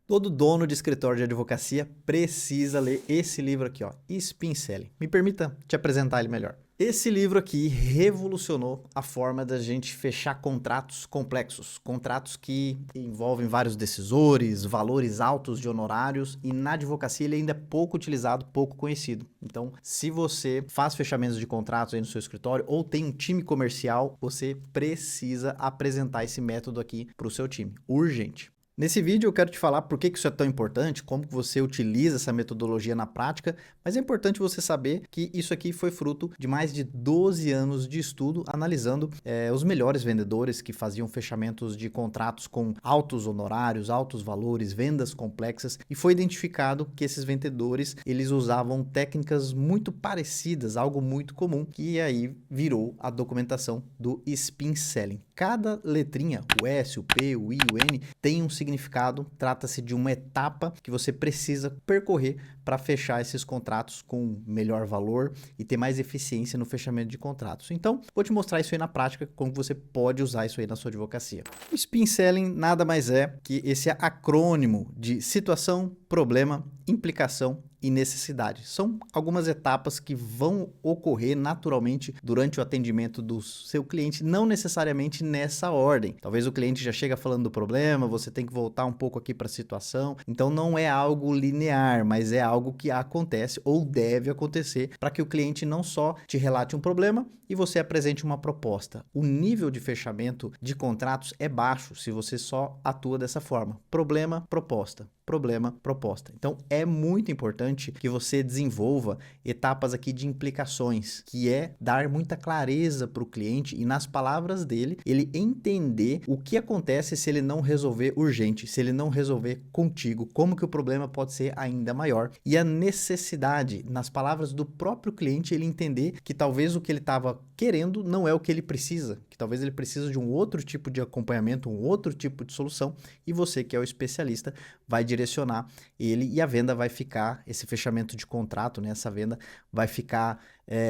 Todo dono de escritório de advocacia precisa ler esse livro aqui, ó, Spin Selling. Me permita te apresentar ele melhor. Esse livro aqui revolucionou a forma da gente fechar contratos complexos, contratos que envolvem vários decisores, valores altos de honorários, e na advocacia ele ainda é pouco utilizado, pouco conhecido. Então, se você faz fechamentos de contratos aí no seu escritório ou tem um time comercial, você precisa apresentar esse método aqui para o seu time, urgente. Nesse vídeo eu quero te falar por que isso é tão importante, como que você utiliza essa metodologia na prática, mas é importante você saber que isso aqui foi fruto de mais de 12 anos de estudo analisando os melhores vendedores que faziam fechamentos de contratos com altos honorários, altos valores, vendas complexas, e foi identificado que esses vendedores eles usavam técnicas muito parecidas, algo muito comum, que aí virou a documentação do Spin Selling. Cada letrinha, o S, o P, o I, o N, tem um significado, trata-se de uma etapa que você precisa percorrer para fechar esses contratos com melhor valor e ter mais eficiência no fechamento de contratos. Então, vou te mostrar isso aí na prática, como você pode usar isso aí na sua advocacia. O Spin Selling nada mais é que esse acrônimo de situação, problema, implicação e necessidade. São algumas etapas que vão ocorrer naturalmente durante o atendimento do seu cliente, não necessariamente nessa ordem. Talvez o cliente já chega falando do problema, você tem que voltar um pouco aqui para a situação. Então não é algo linear, mas é algo que acontece ou deve acontecer para que o cliente não só te relate um problema e você apresente uma proposta. O nível de fechamento de contratos é baixo se você só atua dessa forma. Problema, proposta. Problema, proposta. Então é muito importante que você desenvolva etapas aqui de implicações, que é dar muita clareza para o cliente e nas palavras dele, ele entender o que acontece se ele não resolver urgente, se ele não resolver contigo, como que o problema pode ser ainda maior, e a necessidade, nas palavras do próprio cliente, ele entender que talvez o que ele estava querendo não é o que ele precisa, que talvez ele precisa de um outro tipo de acompanhamento, um outro tipo de solução, e você que é o especialista vai direcionar ele e a venda vai ficar, esse fechamento de contrato, né, essa venda vai ficar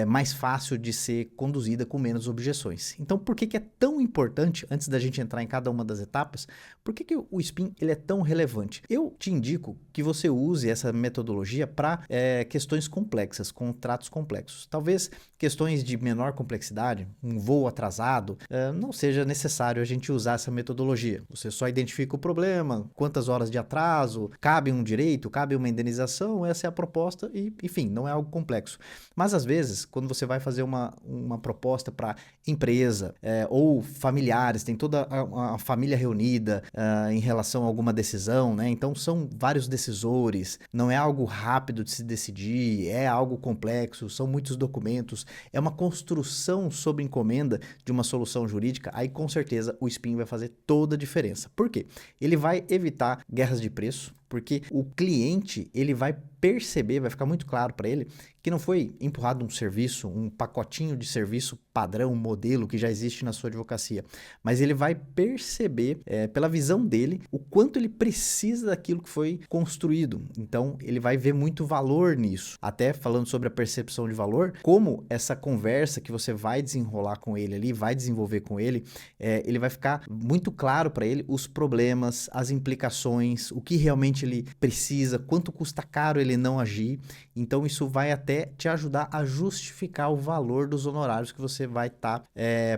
mais fácil de ser conduzida com menos objeções. Então, por que é tão importante, antes da gente entrar em cada uma das etapas, por que o Spin ele é tão relevante? Eu te indico que você use essa metodologia para questões complexas, contratos complexos. Talvez questões de menor complexidade, um voo atrasado, não seja necessário a gente usar essa metodologia. Você só identifica o problema, quantas horas de atraso, cabe um direito, cabe uma indenização, essa é a proposta e, enfim, não é algo complexo. Mas às vezes, quando você vai fazer uma proposta para empresa ou familiares, tem toda a família reunida em relação a alguma decisão, né? Então são vários decisores, não é algo rápido de se decidir, é algo complexo, são muitos documentos, é uma construção sob encomenda de uma solução jurídica, aí com certeza o Spin vai fazer toda a diferença. Por quê? Ele vai evitar guerras de preço, porque o cliente ele vai perceber, vai ficar muito claro para ele que não foi empurrado um serviço, um pacotinho de serviço padrão, modelo que já existe na sua advocacia, mas ele vai perceber pela visão dele o quanto ele precisa daquilo que foi construído. Então ele vai ver muito valor nisso. Até falando sobre a percepção de valor, como essa conversa que você vai desenrolar com ele ali, vai desenvolver com ele, ele vai ficar muito claro para ele os problemas, as implicações, o que realmente ele precisa, quanto custa caro ele não agir. Então isso vai até te ajudar a justificar o valor dos honorários que você vai estar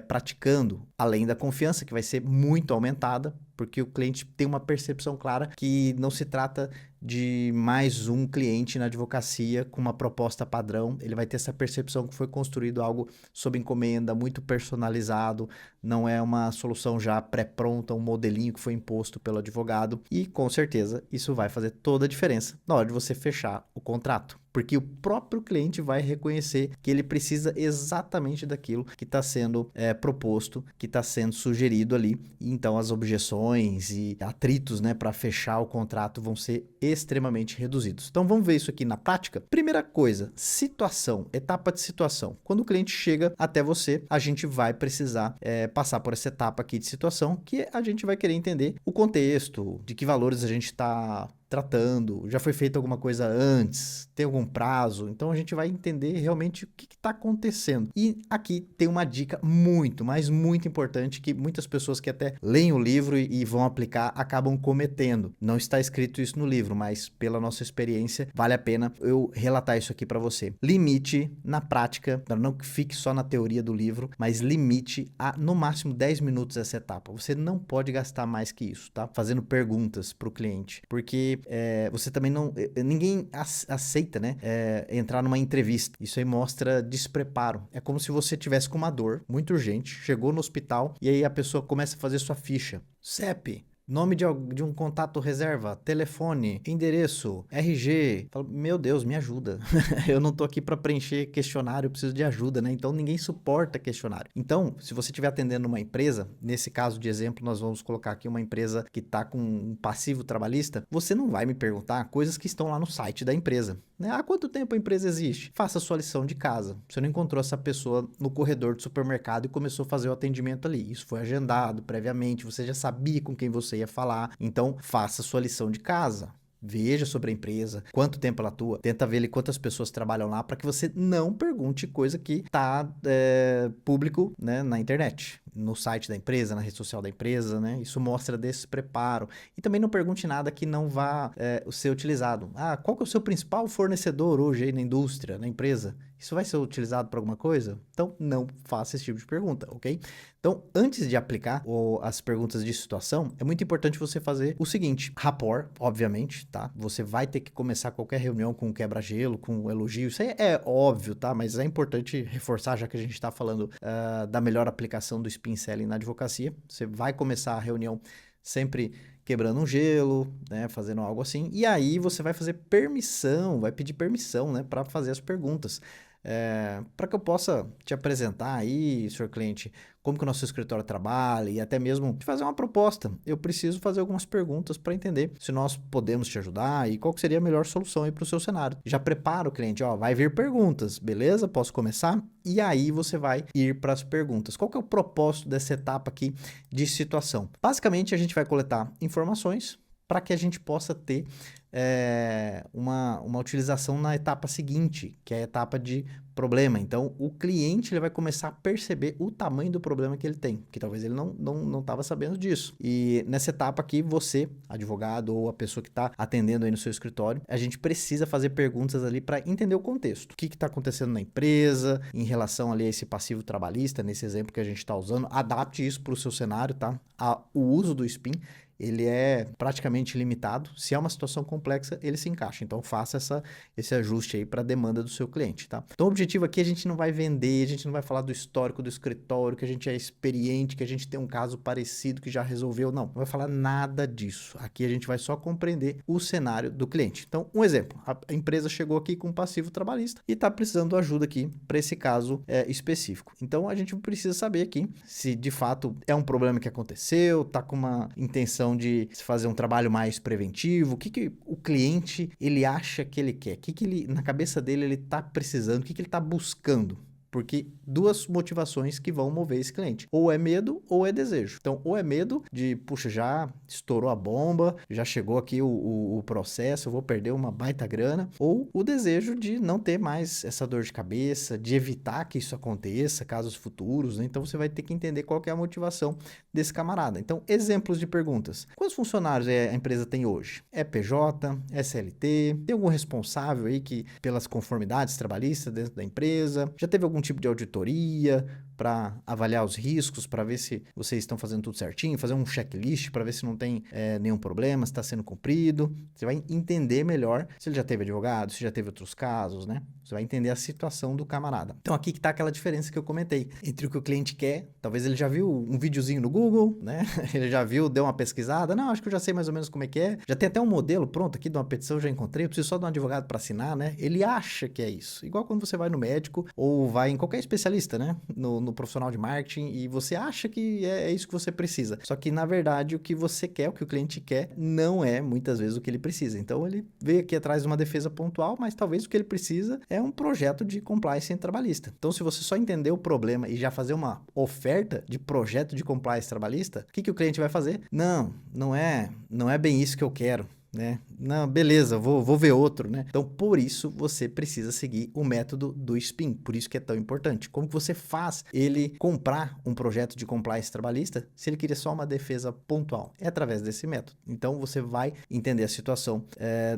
praticando, além da confiança que vai ser muito aumentada, porque o cliente tem uma percepção clara que não se trata de mais um cliente na advocacia com uma proposta padrão. Ele vai ter essa percepção que foi construído algo sob encomenda, muito personalizado, não é uma solução já pré-pronta, um modelinho que foi imposto pelo advogado, e com certeza isso vai fazer toda a diferença na hora de você fechar o contrato, porque o próprio cliente vai reconhecer que ele precisa exatamente daquilo que está sendo proposto, que está sendo sugerido ali, e então as objeções e atritos, né, para fechar o contrato vão ser extremamente reduzidos. Então vamos ver isso aqui na prática. Primeira coisa, situação, etapa de situação. Quando o cliente chega até você, a gente vai precisar passar por essa etapa aqui de situação, que a gente vai querer entender o contexto, de que valores a gente está tratando? Já foi feita alguma coisa antes? Tem algum prazo? Então a gente vai entender realmente o que está acontecendo. E aqui tem uma dica muito, mas muito importante que muitas pessoas que até leem o livro e vão aplicar acabam cometendo. Não está escrito isso no livro, mas pela nossa experiência vale a pena eu relatar isso aqui para você. Limite na prática, não que fique só na teoria do livro, mas limite a no máximo 10 minutos essa etapa. Você não pode gastar mais que isso, tá? Fazendo perguntas para o cliente, porque você também não... Ninguém aceita, né? Entrar numa entrevista. Isso aí mostra despreparo. É como se você tivesse com uma dor muito urgente, chegou no hospital e aí a pessoa começa a fazer sua ficha. CEP, nome de um contato reserva, telefone, endereço, RG. Falo, meu Deus, me ajuda. Eu não tô aqui para preencher questionário, eu preciso de ajuda, né? Então ninguém suporta questionário. Então, se você estiver atendendo uma empresa, nesse caso de exemplo, nós vamos colocar aqui uma empresa que está com um passivo trabalhista, você não vai me perguntar coisas que estão lá no site da empresa. Né? Há quanto tempo a empresa existe? Faça a sua lição de casa. Você não encontrou essa pessoa no corredor do supermercado e começou a fazer o atendimento ali. Isso foi agendado previamente, você já sabia com quem você ia falar. Então, faça a sua lição de casa. Veja sobre a empresa, quanto tempo ela atua, tenta ver ali quantas pessoas trabalham lá para que você não pergunte coisa que está público, né, na internet, no site da empresa, na rede social da empresa, né? Isso mostra despreparo. E também não pergunte nada que não vá ser utilizado. Qual que é o seu principal fornecedor hoje aí na indústria, na empresa? Isso vai ser utilizado para alguma coisa? Então, não faça esse tipo de pergunta, ok? Então, antes de aplicar as perguntas de situação, é muito importante você fazer o seguinte: rapport, obviamente, tá? Você vai ter que começar qualquer reunião com um quebra-gelo, com um elogio. Isso aí é óbvio, tá? Mas é importante reforçar, já que a gente está falando da melhor aplicação do Spin Selling na advocacia. Você vai começar a reunião sempre quebrando um gelo, né, fazendo algo assim, e aí você vai fazer permissão, vai pedir permissão, né, para fazer as perguntas. Para que eu possa te apresentar aí, senhor cliente, como que o nosso escritório trabalha e até mesmo te fazer uma proposta. Eu preciso fazer algumas perguntas para entender se nós podemos te ajudar e qual que seria a melhor solução aí para o seu cenário. Já prepara o cliente, vai vir perguntas, beleza? Posso começar? E aí você vai ir para as perguntas. Qual que é o propósito dessa etapa aqui de situação? Basicamente, a gente vai coletar informações para que a gente possa ter uma utilização na etapa seguinte, que é a etapa de problema. Então, o cliente ele vai começar a perceber o tamanho do problema que ele tem, que talvez ele não estava sabendo disso. E nessa etapa aqui, você, advogado ou a pessoa que está atendendo aí no seu escritório, a gente precisa fazer perguntas ali para entender o contexto. O que está acontecendo na empresa, em relação ali a esse passivo trabalhista, nesse exemplo que a gente está usando. Adapte isso para o seu cenário, tá? O uso do SPIN, ele é praticamente limitado. Se é uma situação complexa, ele se encaixa. Então, faça esse ajuste aí para a demanda do seu cliente, tá? Então, o objetivo aqui, a gente não vai vender, a gente não vai falar do histórico do escritório, que a gente é experiente, que a gente tem um caso parecido que já resolveu. Não vai falar nada disso. Aqui a gente vai só compreender o cenário do cliente. Então, um exemplo. A empresa chegou aqui com um passivo trabalhista e está precisando de ajuda aqui para esse caso específico. Então, a gente precisa saber aqui se, de fato, é um problema que aconteceu, está com uma intenção de fazer um trabalho mais preventivo, o que o cliente ele acha que ele quer, o que ele, na cabeça dele ele está precisando, o que ele está buscando. Porque duas motivações que vão mover esse cliente. Ou é medo ou é desejo. Então, ou é medo de, puxa, já estourou a bomba, já chegou aqui o processo, eu vou perder uma baita grana. Ou o desejo de não ter mais essa dor de cabeça, de evitar que isso aconteça, casos futuros, né? Então, você vai ter que entender qual que é a motivação desse camarada. Então, exemplos de perguntas. Quantos funcionários a empresa tem hoje? É PJ? É CLT? Tem algum responsável aí que pelas conformidades trabalhistas dentro da empresa? Já teve algum tipo de auditoria para avaliar os riscos, para ver se vocês estão fazendo tudo certinho, fazer um checklist para ver se não tem nenhum problema, se está sendo cumprido. Você vai entender melhor se ele já teve advogado, se já teve outros casos, né? Você vai entender a situação do camarada. Então aqui que está aquela diferença que eu comentei entre o que o cliente quer, talvez ele já viu um videozinho no Google, né? Ele já viu, deu uma pesquisada, não, acho que eu já sei mais ou menos como é que é, já tem até um modelo pronto aqui de uma petição, eu já encontrei, eu preciso só de um advogado para assinar, né? Ele acha que é isso. Igual quando você vai no médico ou vai em qualquer especialista, né? No profissional de marketing e você acha que é isso que você precisa. Só que, na verdade, o que você quer, o que o cliente quer, não é, muitas vezes, o que ele precisa. Então, ele veio aqui atrás de uma defesa pontual, mas talvez o que ele precisa é um projeto de compliance trabalhista. Então, se você só entender o problema e já fazer uma oferta de projeto de compliance trabalhista, o que o cliente vai fazer? Não é bem isso que eu quero. né? Não, beleza, vou ver outro, né? Então, por isso, você precisa seguir o método do SPIN. Por isso que é tão importante. Como que você faz ele comprar um projeto de compliance trabalhista se ele queria só uma defesa pontual? É através desse método. Então, você vai entender a situação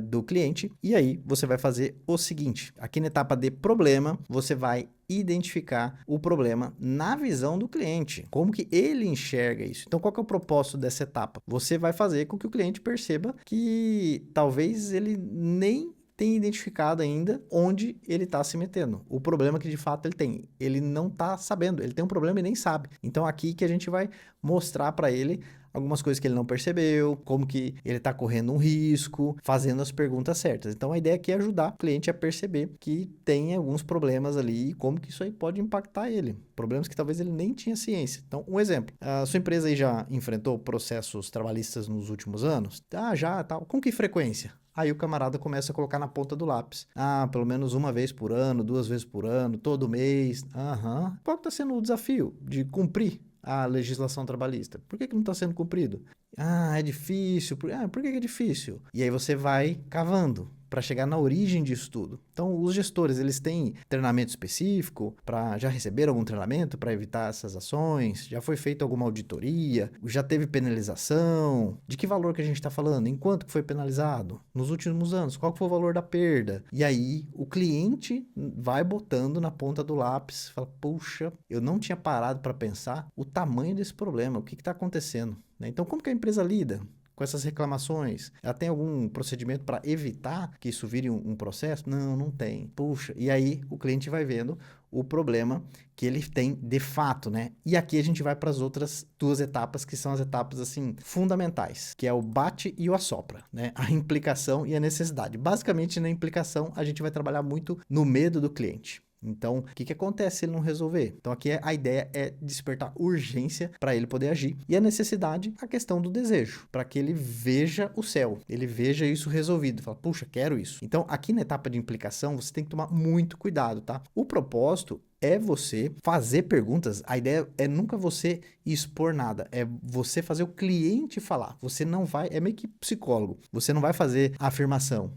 do cliente e aí você vai fazer o seguinte. Aqui na etapa de problema, você vai identificar o problema na visão do cliente. Como que ele enxerga isso? Então, qual que é o propósito dessa etapa? Você vai fazer com que o cliente perceba que talvez ele nem tenha identificado ainda onde ele está se metendo. O problema que de fato ele tem. Ele não está sabendo. Ele tem um problema e nem sabe. Então, aqui que a gente vai mostrar para ele algumas coisas que ele não percebeu, como que ele está correndo um risco, fazendo as perguntas certas. Então, a ideia aqui é ajudar o cliente a perceber que tem alguns problemas ali e como que isso aí pode impactar ele. Problemas que talvez ele nem tinha ciência. Então, um exemplo. A sua empresa aí já enfrentou processos trabalhistas nos últimos anos? Ah, já, tal. Com que frequência? Aí o camarada começa a colocar na ponta do lápis. Ah, pelo menos uma vez por ano, 2 vezes por ano, todo mês. Aham. Qual que está sendo o desafio de cumprir a legislação trabalhista? Por que não está sendo cumprido? Ah, é difícil. Por que é difícil? E aí você vai cavando para chegar na origem disso tudo. Então, os gestores, eles têm treinamento específico, já receberam algum treinamento para evitar essas ações? Já foi feita alguma auditoria? Já teve penalização? De que valor que a gente está falando? Em quanto que foi penalizado? Nos últimos anos, qual que foi o valor da perda? E aí, o cliente vai botando na ponta do lápis, fala, puxa, eu não tinha parado para pensar o tamanho desse problema, o que está acontecendo, né? Então, como que a empresa lida com essas reclamações? Ela tem algum procedimento para evitar que isso vire um processo? Não, não tem. Puxa, e aí o cliente vai vendo o problema que ele tem de fato, né? E aqui a gente vai para as outras 2 etapas, que são as etapas, assim, fundamentais, que é o bate e o assopra, né? A implicação e a necessidade. Basicamente, na implicação, a gente vai trabalhar muito no medo do cliente. Então, o que acontece se ele não resolver? Então, aqui a ideia é despertar urgência para ele poder agir. E a necessidade, a questão do desejo, para que ele veja o céu, ele veja isso resolvido. Fala, puxa, quero isso. Então, aqui na etapa de implicação, você tem que tomar muito cuidado, tá? O propósito é você fazer perguntas. A ideia é nunca você expor nada, é você fazer o cliente falar. Você não vai, é meio que psicólogo. Você não vai fazer a afirmação.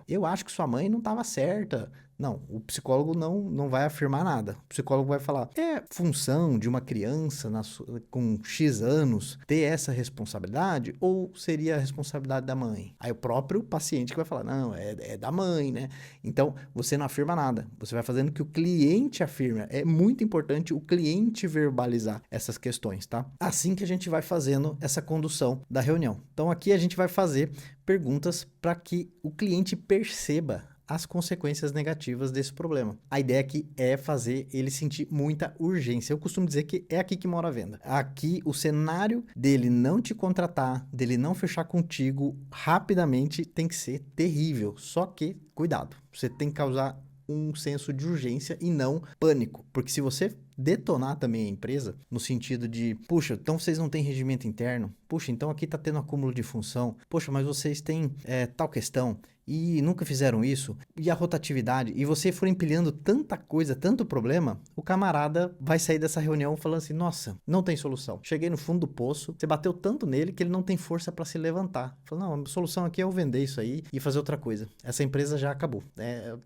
Eu acho que sua mãe não estava certa. Não, o psicólogo não vai afirmar nada. O psicólogo vai falar, é função de uma criança com X anos ter essa responsabilidade ou seria a responsabilidade da mãe? Aí o próprio paciente que vai falar, não, é da mãe, né? Então, você não afirma nada. Você vai fazendo que o cliente afirme. É muito importante o cliente verbalizar essas questões, tá? Assim que a gente vai fazendo essa condução da reunião. Então, aqui a gente vai fazer perguntas para que o cliente perceba as consequências negativas desse problema. A ideia aqui é fazer ele sentir muita urgência. Eu costumo dizer que é aqui que mora a venda. Aqui, o cenário dele não te contratar, dele não fechar contigo rapidamente tem que ser terrível. Só que, cuidado, você tem que causar um senso de urgência e não pânico. Porque se você detonar também a empresa, no sentido de, puxa, então vocês não têm regimento interno? Puxa, então aqui está tendo acúmulo de função. Poxa, mas vocês têm tal questão e nunca fizeram isso, e a rotatividade, e você for empilhando tanta coisa, tanto problema, o camarada vai sair dessa reunião falando assim, nossa, não tem solução. Cheguei no fundo do poço, você bateu tanto nele que ele não tem força para se levantar. Falou, não, a solução aqui é eu vender isso aí e fazer outra coisa. Essa empresa já acabou.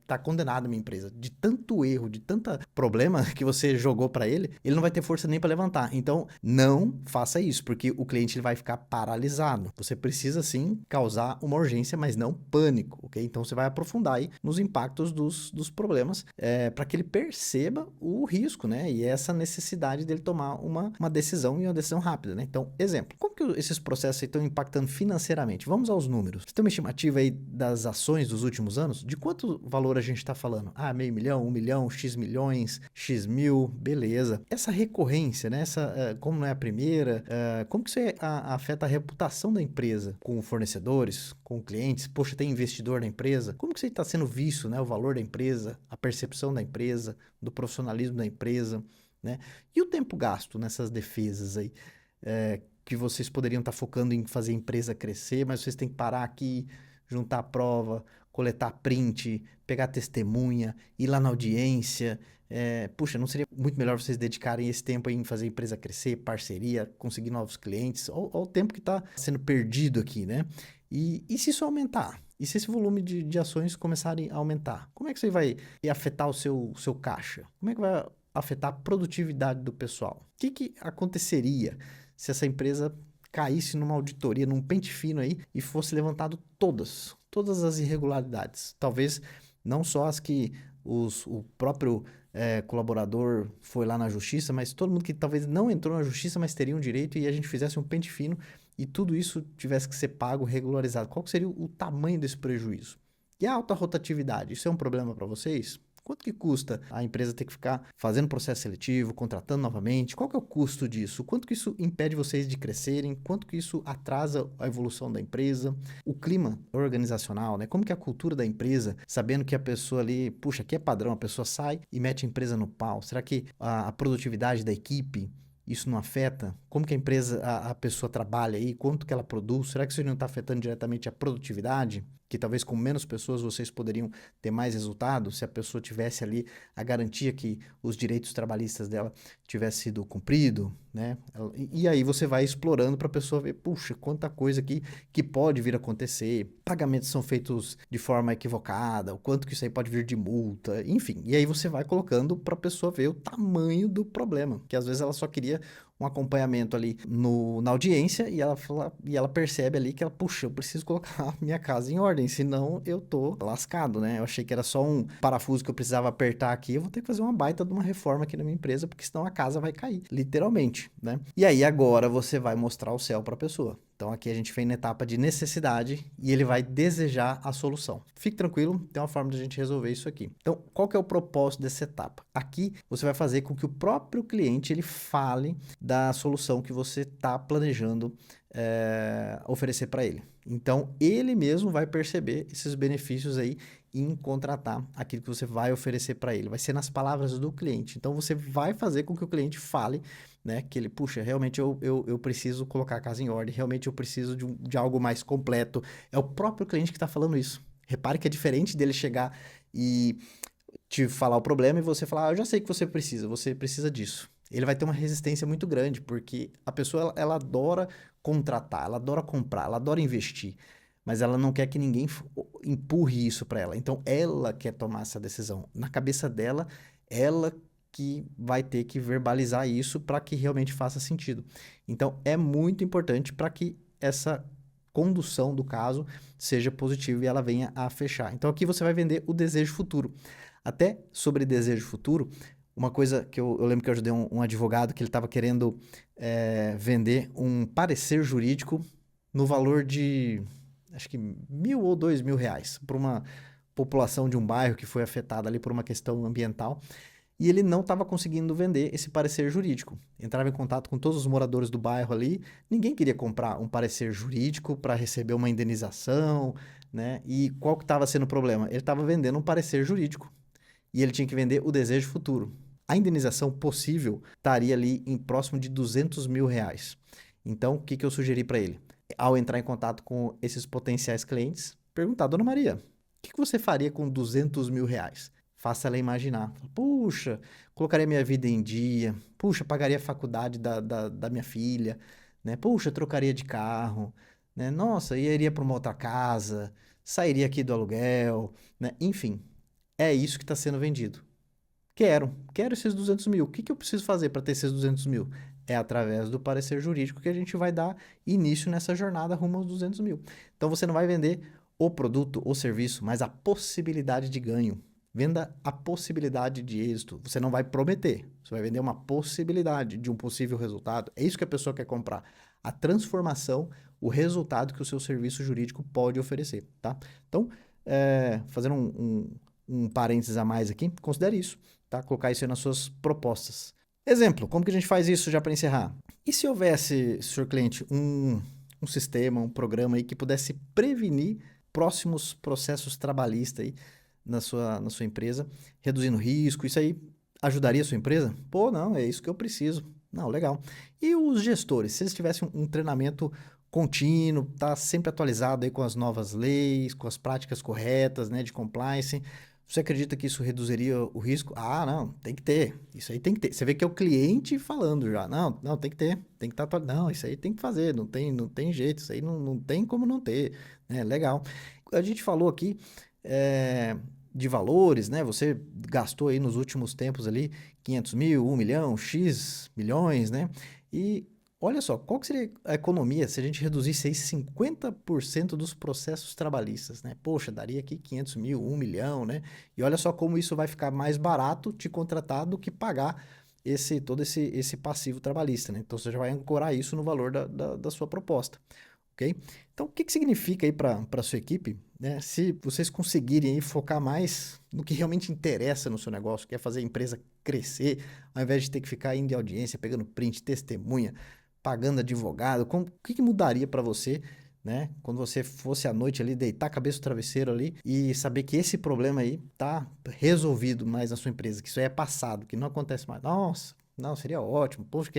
Tá condenada a minha empresa. De tanto erro, de tanta problema que você jogou para ele não vai ter força nem para levantar. Então, não faça isso, porque o cliente ele vai ficar paralisado. Você precisa sim causar uma urgência, mas não pânico. Ok? Então você vai aprofundar aí nos impactos dos problemas para que ele perceba o risco, né? E essa necessidade dele tomar uma decisão e uma decisão rápida, né? Então, exemplo, como que esses processos estão impactando financeiramente? Vamos aos números. Você tem uma estimativa aí das ações dos últimos anos? De quanto valor a gente está falando? Ah, meio milhão, 1 milhão, X milhões, X mil, beleza. Essa recorrência, né? Como não é a primeira, como que isso afeta a reputação da empresa com fornecedores, com clientes? Poxa, tem investidor na empresa, como que você está sendo visto, né? O valor da empresa, a percepção da empresa, do profissionalismo da empresa, né? E o tempo gasto nessas defesas aí, que vocês poderiam estar focando em fazer a empresa crescer, mas vocês têm que parar aqui, juntar a prova, coletar print, pegar testemunha, ir lá na audiência. Puxa, não seria muito melhor vocês dedicarem esse tempo aí em fazer a empresa crescer, parceria, conseguir novos clientes? Olha o tempo que está sendo perdido aqui, né? E se isso aumentar? E se esse volume de ações começarem a aumentar? Como é que isso aí vai afetar o seu caixa? Como é que vai afetar a produtividade do pessoal? O que aconteceria se essa empresa caísse numa auditoria, num pente fino aí, e fosse levantado todas as irregularidades? Talvez não só as que o próprio colaborador foi lá na justiça, mas todo mundo que talvez não entrou na justiça, mas teria um direito, e a gente fizesse um pente fino e tudo isso tivesse que ser pago, regularizado. Qual que seria o tamanho desse prejuízo? E a alta rotatividade, isso é um problema para vocês? Quanto que custa a empresa ter que ficar fazendo processo seletivo, contratando novamente? Qual que é o custo disso? Quanto que isso impede vocês de crescerem? Quanto que isso atrasa a evolução da empresa? O clima organizacional, né? Como que é a cultura da empresa, sabendo que a pessoa ali, puxa, aqui é padrão, a pessoa sai e mete a empresa no pau. Será que a produtividade da equipe, isso não afeta? Como que a empresa, a pessoa trabalha aí? Quanto que ela produz? Será que isso não está afetando diretamente a produtividade? Que talvez com menos pessoas vocês poderiam ter mais resultado se a pessoa tivesse ali a garantia que os direitos trabalhistas dela tivesse sido cumprido, né? E aí você vai explorando para a pessoa ver, puxa, quanta coisa aqui que pode vir a acontecer. Pagamentos são feitos de forma equivocada, o quanto que isso aí pode vir de multa, enfim. E aí você vai colocando para a pessoa ver o tamanho do problema, que às vezes ela só queria um acompanhamento ali na audiência e ela percebe ali que ela, puxa, eu preciso colocar a minha casa em ordem, senão eu tô lascado, né? Eu achei que era só um parafuso que eu precisava apertar aqui, eu vou ter que fazer uma baita de uma reforma aqui na minha empresa, porque senão a casa vai cair, literalmente, né? E aí agora você vai mostrar o céu para a pessoa. Então aqui a gente vem na etapa de necessidade e ele vai desejar a solução. Fique tranquilo, tem uma forma de a gente resolver isso aqui. Então, qual que é o propósito dessa etapa? Aqui você vai fazer com que o próprio cliente ele fale da solução que você está planejando oferecer para ele. Então, ele mesmo vai perceber esses benefícios aí em contratar aquilo que você vai oferecer para ele. Vai ser nas palavras do cliente. Então, você vai fazer com que o cliente fale, né? Que ele, puxa, realmente eu preciso colocar a casa em ordem, realmente eu preciso de algo mais completo. É o próprio cliente que está falando isso. Repare que é diferente dele chegar e te falar o problema e você falar, eu já sei que você precisa disso. Ele vai ter uma resistência muito grande, porque a pessoa, ela adora contratar, ela adora comprar, ela adora investir, mas ela não quer que ninguém empurre isso para ela. Então, ela quer tomar essa decisão. Na cabeça dela, ela que vai ter que verbalizar isso para que realmente faça sentido. Então, é muito importante para que essa condução do caso seja positiva e ela venha a fechar. Então, aqui você vai vender o desejo futuro. Até sobre desejo futuro, uma coisa que eu lembro que eu ajudei um advogado que ele estava querendo vender um parecer jurídico no valor de, acho que 1.000 ou 2.000 reais para uma população de um bairro que foi afetada ali por uma questão ambiental. E ele não estava conseguindo vender esse parecer jurídico. Entrava em contato com todos os moradores do bairro ali, ninguém queria comprar um parecer jurídico para receber uma indenização, né? E qual que estava sendo o problema? Ele estava vendendo um parecer jurídico e ele tinha que vender o desejo futuro. A indenização possível estaria ali em próximo de 200.000 reais. Então, o que eu sugeri para ele? Ao entrar em contato com esses potenciais clientes, perguntar, Dona Maria, o que você faria com 200.000 reais? Faça ela imaginar. Puxa, colocaria minha vida em dia. Puxa, pagaria a faculdade da minha filha. Né? Puxa, trocaria de carro. Né? Nossa, iria para uma outra casa. Sairia aqui do aluguel. Né? Enfim, é isso que está sendo vendido. Quero esses 200 mil. O que eu preciso fazer para ter esses 200 mil? É através do parecer jurídico que a gente vai dar início nessa jornada rumo aos 200 mil. Então você não vai vender o produto ou serviço, mas a possibilidade de ganho. Venda a possibilidade de êxito. Você não vai prometer, você vai vender uma possibilidade de um possível resultado. É isso que a pessoa quer comprar. A transformação, o resultado que o seu serviço jurídico pode oferecer, tá? Então, fazendo um parênteses a mais aqui, considere isso, tá? Colocar isso aí nas suas propostas. Exemplo, como que a gente faz isso já para encerrar? E se houvesse, senhor cliente, um sistema, um programa aí que pudesse prevenir próximos processos trabalhistas aí na sua empresa, reduzindo risco, isso aí ajudaria a sua empresa? Pô, não, é isso que eu preciso. Não, legal. E os gestores, se eles tivessem um treinamento contínuo, tá sempre atualizado aí com as novas leis, com as práticas corretas, né, de compliance, você acredita que isso reduziria o risco? Ah, não, tem que ter. Isso aí tem que ter. Você vê que é o cliente falando já. Não, tem que ter. Tem que estar atualizado. Não, isso aí tem que fazer. Não tem jeito. Isso aí não tem como não ter. Legal. A gente falou aqui de valores, né? Você gastou aí nos últimos tempos ali 500 mil, 1 milhão, X milhões, né? E olha só, qual que seria a economia se a gente reduzisse aí 50% dos processos trabalhistas, né? Poxa, daria aqui 500 mil, 1 milhão, né? E olha só como isso vai ficar mais barato te contratar do que pagar todo esse passivo trabalhista, né? Então você já vai ancorar isso no valor da sua proposta. Ok? Então, o que significa aí para a sua equipe, né? Se vocês conseguirem aí focar mais no que realmente interessa no seu negócio, que é fazer a empresa crescer, ao invés de ter que ficar indo em audiência, pegando print, testemunha, pagando advogado, o que mudaria para você, né? Quando você fosse à noite ali, deitar a cabeça no travesseiro ali e saber que esse problema aí tá resolvido mais na sua empresa, que isso aí é passado, que não acontece mais. Nossa, não, seria ótimo. Poxa,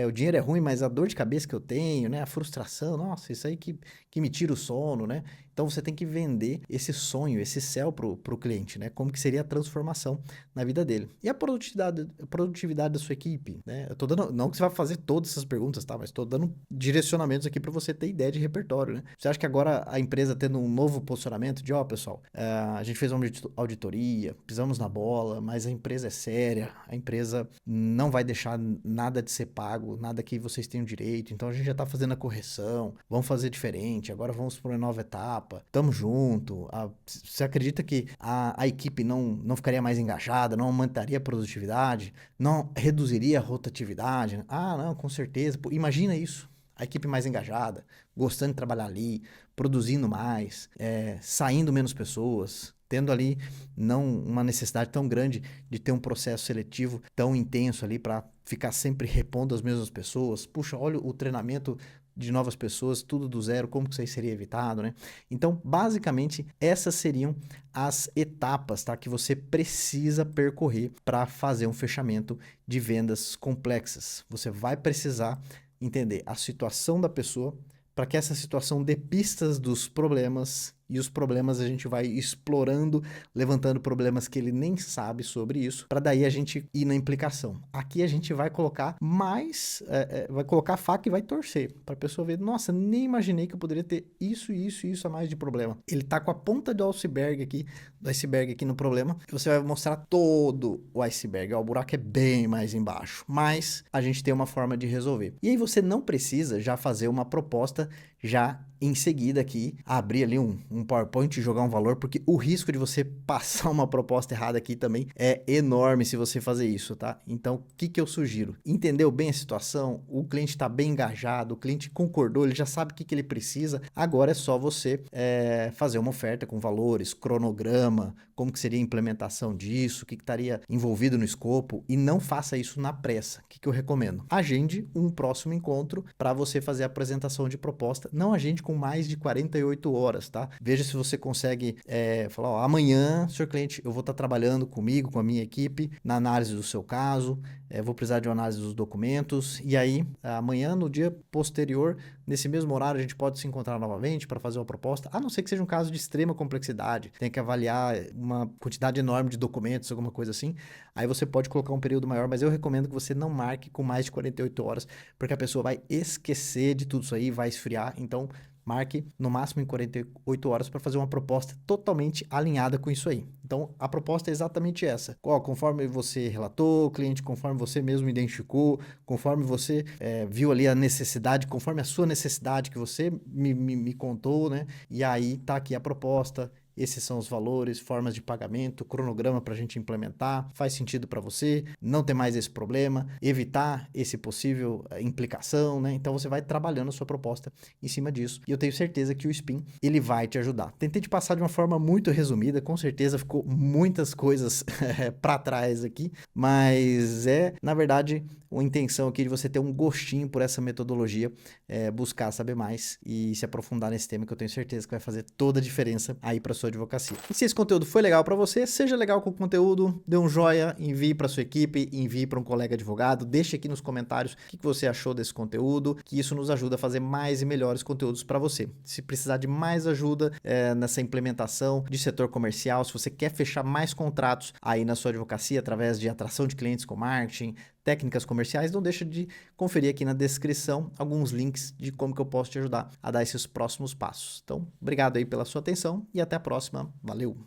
o dinheiro é ruim, mas a dor de cabeça que eu tenho, né? A frustração, nossa, isso aí que me tira o sono, né? Então você tem que vender esse sonho, esse céu pro cliente, né? Como que seria a transformação na vida dele. E a produtividade da sua equipe, né? Eu tô dando, não que você vai fazer todas essas perguntas, tá? Mas tô dando direcionamentos aqui para você ter ideia de repertório, né? Você acha que agora a empresa tendo um novo posicionamento de, pessoal, a gente fez uma auditoria, pisamos na bola, mas a empresa é séria, a empresa não vai deixar nada de ser pago, nada que vocês tenham direito, então a gente já tá fazendo a correção, vamos fazer diferente, agora vamos para uma nova etapa. Tamo junto. Você acredita que a equipe não ficaria mais engajada, não aumentaria a produtividade, não reduziria a rotatividade? Ah, não, com certeza. Pô, imagina isso. A equipe mais engajada, gostando de trabalhar ali, produzindo mais, saindo menos pessoas, tendo ali não uma necessidade tão grande de ter um processo seletivo tão intenso ali para ficar sempre repondo as mesmas pessoas. Puxa, olha o treinamento de novas pessoas, tudo do zero, como que isso aí seria evitado, né? Então, basicamente, essas seriam as etapas, tá, que você precisa percorrer para fazer um fechamento de vendas complexas. Você vai precisar entender a situação da pessoa para que essa situação dê pistas dos problemas e os problemas a gente vai explorando, levantando problemas que ele nem sabe sobre isso, para daí a gente ir na implicação. Aqui a gente vai colocar vai colocar a faca e vai torcer, para a pessoa ver, nossa, nem imaginei que eu poderia ter isso a mais de problema. Ele tá com a ponta do iceberg aqui no problema, e você vai mostrar todo o iceberg. O buraco é bem mais embaixo, mas a gente tem uma forma de resolver. E aí você não precisa já fazer uma proposta já em seguida aqui, abrir ali um PowerPoint e jogar um valor, porque o risco de você passar uma proposta errada aqui também é enorme se você fazer isso, tá? Então, o que eu sugiro? Entendeu bem a situação, o cliente está bem engajado, o cliente concordou, ele já sabe o que ele precisa, agora é só você fazer uma oferta com valores, cronograma, como que seria a implementação disso, o que estaria envolvido no escopo, e não faça isso na pressa. O que eu recomendo? Agende um próximo encontro para você fazer a apresentação de proposta, não agende com mais de 48 horas, tá? Veja se você consegue falar, amanhã, senhor cliente, eu vou estar trabalhando comigo, com a minha equipe, na análise do seu caso, vou precisar de uma análise dos documentos, e aí, amanhã, no dia posterior, nesse mesmo horário, a gente pode se encontrar novamente para fazer uma proposta, a não ser que seja um caso de extrema complexidade, tem que avaliar uma quantidade enorme de documentos, alguma coisa assim, aí você pode colocar um período maior, mas eu recomendo que você não marque com mais de 48 horas, porque a pessoa vai esquecer de tudo isso aí, vai esfriar, então marque no máximo em 48 horas para fazer uma proposta totalmente alinhada com isso aí. Então, a proposta é exatamente essa. Conforme você relatou, o cliente, conforme você mesmo identificou, conforme você viu ali a necessidade, conforme a sua necessidade que você me contou, né? E aí tá aqui a proposta. Esses são os valores, formas de pagamento, cronograma para a gente implementar. Faz sentido para você não ter mais esse problema, evitar esse possível implicação, né? Então você vai trabalhando a sua proposta em cima disso. E eu tenho certeza que o Spin ele vai te ajudar. Tentei te passar de uma forma muito resumida, com certeza ficou muitas coisas para trás aqui, mas na verdade, a intenção aqui de você ter um gostinho por essa metodologia, buscar saber mais e se aprofundar nesse tema que eu tenho certeza que vai fazer toda a diferença aí para sua advocacia. E se esse conteúdo foi legal para você, seja legal com o conteúdo, dê um joinha, envie para sua equipe, envie para um colega advogado, deixe aqui nos comentários o que você achou desse conteúdo, que isso nos ajuda a fazer mais e melhores conteúdos para você. Se precisar de mais ajuda nessa implementação de setor comercial, se você quer fechar mais contratos aí na sua advocacia através de atração de clientes com marketing, técnicas comerciais, não deixa de conferir aqui na descrição alguns links de como que eu posso te ajudar a dar esses próximos passos. Então, obrigado aí pela sua atenção e até a próxima. Valeu!